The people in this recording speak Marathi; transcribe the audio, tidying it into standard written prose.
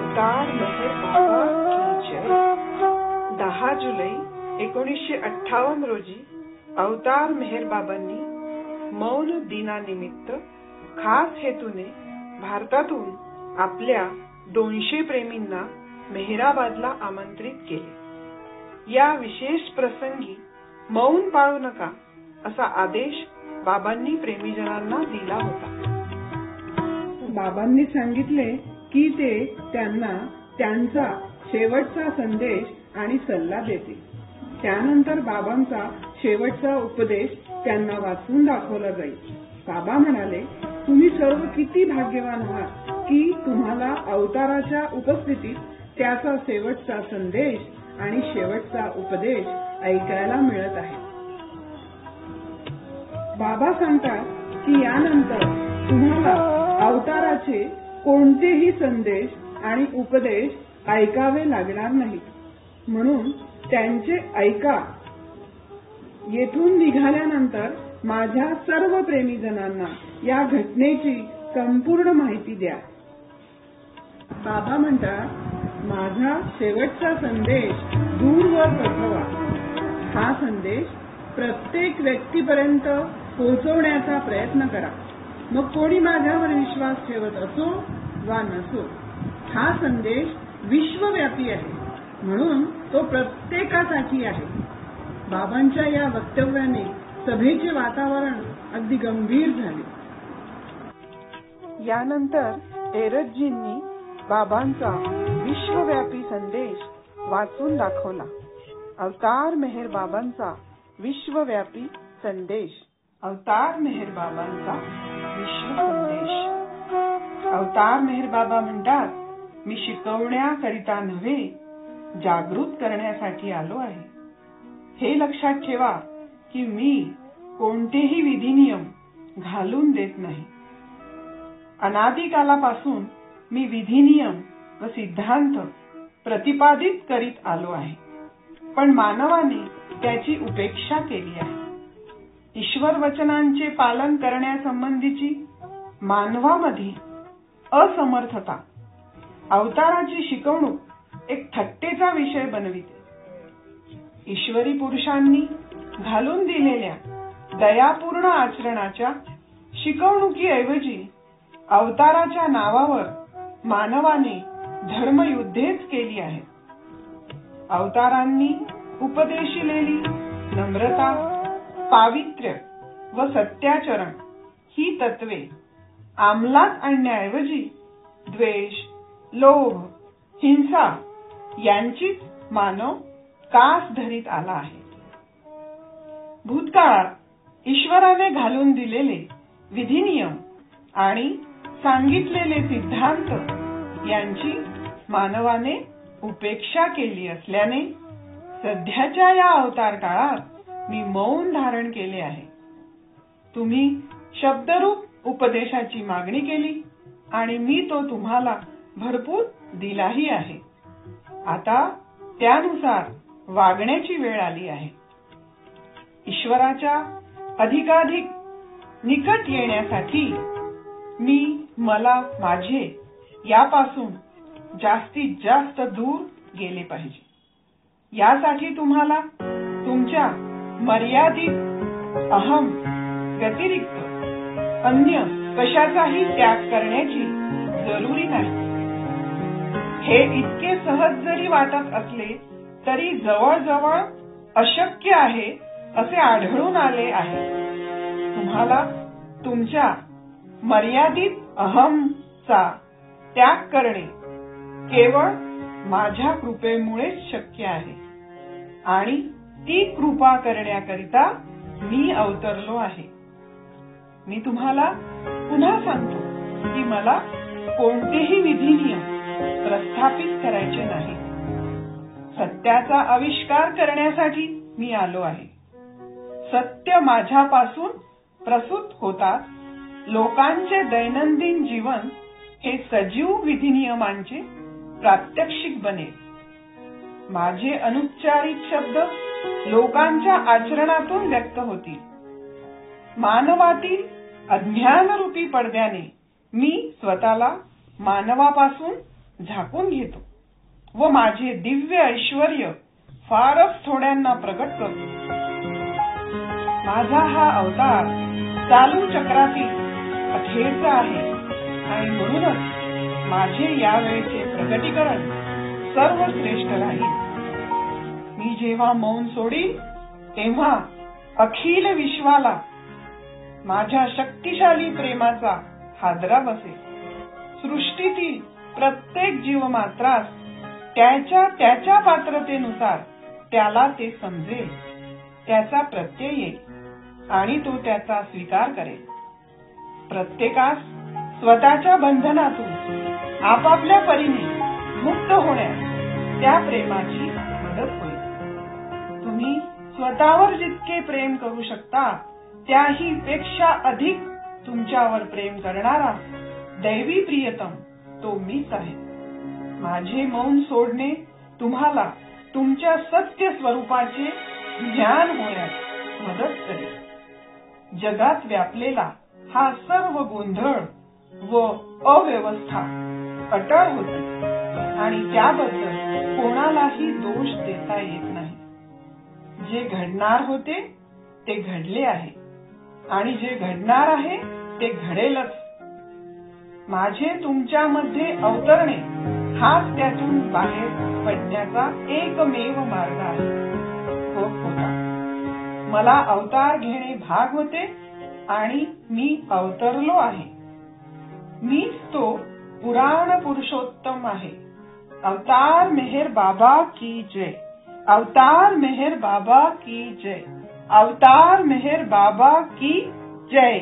अवतार मेहर बाबा की जय। 10 जुलै 1958 रोजी अवतार मेहर बाबांनी मौन दिनानिमित्त खास हेतूने भारतातून आपल्या 200 प्रेमींना मेहराबादला आमंत्रित केले। या विशेष प्रसंगी मौन पाळू नका असा आदेश बाबांनी प्रेमीजनांना दिला होता। बाबांनी सांगितले की ते त्यांना त्यांचा शेवटचा संदेश आणि सल्ला देतील। त्यानंतर बाबांचा शेवटचा उपदेश त्यांना वाचून दाखवला जाईल। बाबा म्हणाले, तुम्ही सर्व किती भाग्यवान आहात की तुम्हाला अवताराच्या उपस्थितीत त्याचा शेवटचा संदेश आणि शेवटचा उपदेश ऐकायला मिळत आहे। बाबा सांगतात की यानंतर तुम्हाला अवताराचे कोणतेही संदेश आणि उपदेश ऐकावे लागणार नाहीत, म्हणून त्यांचे ऐका। येथून निघाल्यानंतर माझ्या सर्व प्रेमीजनांना या घटनेची संपूर्ण माहिती द्या। बाबा म्हणतात, माझा शेवटचा संदेश दूरवर पसरवा। हा संदेश प्रत्येक व्यक्तीपर्यंत पोहोचवण्याचा प्रयत्न करा, मग कोणी माझ्यावर विश्वास ठेवत असो वा नसो। हा संदेश विश्वव्यापी आहे, म्हणून तो प्रत्येकासाठी आहे। बाबांच्या या वक्तव्याने सभेचे वातावरण अगदी गंभीर झाले। यानंतर एरजजींनी बाबांचा विश्वव्यापी संदेश वाचून दाखवला। अवतार मेहर बाबांचा विश्वव्यापी संदेश। अवतार मेहर बाबांचा विश्व संदेश। अवतार मेहर बाबा म्हणतात, मी शिकवण्याकरिता नव्हे, जागृत करण्यासाठी आलो आहे। हे लक्षात ठेवा की मी कोणतेही विधिनियम घालून देत नाही। अनादिकालापासून मी विधिनियम व सिद्धांत प्रतिपादित करीत आलो आहे, पण मानवाने त्याची उपेक्षा केली आहे। ईश्वर वचनांचे पालन करण्यासंबंधीची मानवामध्ये असमर्थता अवताराची शिकवणूक एक थट्टेचा विषय बनविते। ईश्वरी पुरुषांनी घालून दिलेल्या दयापूर्ण आचरणाच्या शिकवणुकीऐवजी अवताराच्या नावावर मानवाने धर्मयुद्धेच केली आहे। अवतारांनी उपदेशिलेली नम्रता, पावित्र्य व सत्याचरण ही तत्वे अंमलात आणण्याऐवजी द्वेष, लोभ, हिंसा यांचीच मानव कास धरीत आला आहे। भूतकाळात ईश्वराने घालून दिलेले विधिनियम आणि सांगितलेले सिद्धांत यांची मानवाने उपेक्षा केली असल्याने सध्याच्या या अवतार काळात मी मौन धारण केले आहे। तुम्ही शब्दरूप उपदेशाची मागणी केली आणि मी तो तुम्हाला भरपूर दिलाही आहे। आता त्यानुसार वागण्याची वेळ आली आहे। ईश्वराच्या अधिकाधिक निकट येण्यासाठी मी मला माझे यापासून जास्तीत जास्त दूर गेले पाहिजे। यासाठी तुम्हाला तुमच्या मर्यादित अहम व्यतिरिक्त अन्य कशाचाही त्याग करण्याची जरुरी नाही। हे इतके सहज जरी वाटत असले तरी जवळजवळ अशक्य आहे असे आढळून आले आहे। तुम्हाला तुमच्या मर्यादित अहमचा त्याग करणे केवळ माझ्या कृपेमुळेच शक्य आहे आणि ती कृपा करण्याकरिता मी अवतरलो आहे। मी तुम्हाला पुन्हा सांगतो की मला कोणतेही विधिनियम प्रस्थापित करायचे नाही। सत्याचा आविष्कार करण्यासाठी मी आलो आहे। सत्य माझ्यापासून प्रसूत होतात लोकांचे दैनंदिन जीवन हे सजीव विधिनियमांचे प्रात्यक्षिक बनेल। माझे अनुच्चारित शब्द लोकांच्या आचरणातून व्यक्त होतील। मानवातील अज्ञानरूपी पडद्याने मी स्वतःला मानवापासून झाकून घेतो व माझे दिव्य ऐश्वर्य फारच थोड्यांना प्रकट करतो. माझा हा अवतार चालू चक्रातील अखेरचा आहे आणि म्हणूनच माझे यावेळेचे प्रकटीकरण सर्वश्रेष्ठ राहील. मी जेव्हा मौन सोडीन तेव्हा अखिल विश्वाला माझ्या शक्तिशाली प्रेमाचा हादरा बसेल. सृष्टीतील प्रत्येक जीवमात्रास त्याच्या त्याच्या पात्रतेनुसार त्याला ते समजेल, त्याचा प्रत्यय येईल आणि तो त्याचा स्वीकार करेल. प्रत्येकास स्वतःच्या बंधनातून आपापल्या परीने मुक्त होण्यास त्या प्रेमाची मदत होईल. तुम्ही स्वतःवर जितके प्रेम करू शकता त्याही पेक्षा अधिक तुमच्यावर प्रेम करणारा दैवी प्रियतम तो मीच आहे. माझे मौन सोडणे तुम्हाला तुमच्या सत्य स्वरूपाचे ज्ञान होण्यास मदत करेल. जगात व्यापलेला हा सर्व गोंधळ व अव्यवस्था अटळ होते आणि त्याबद्दल कोणालाही दोष देता येत नाही. जे घडणार होते ते घडले आहे आणि जे घडणार आहे ते घडेलच. माझे तुमच्यामध्ये अवतरणे हाच त्यातून बाहेर पडण्याचा एकमेव मार्ग आहे. हो खोटा, मला अवतार घेणे भाग होते आणि मी अवतरलो आहे. मीच तो पुराण पुरुषोत्तम आहे. अवतार मेहर बाबा की जय. अवतार मेहर बाबा की जय. अवतार मेहर बाबा की जय.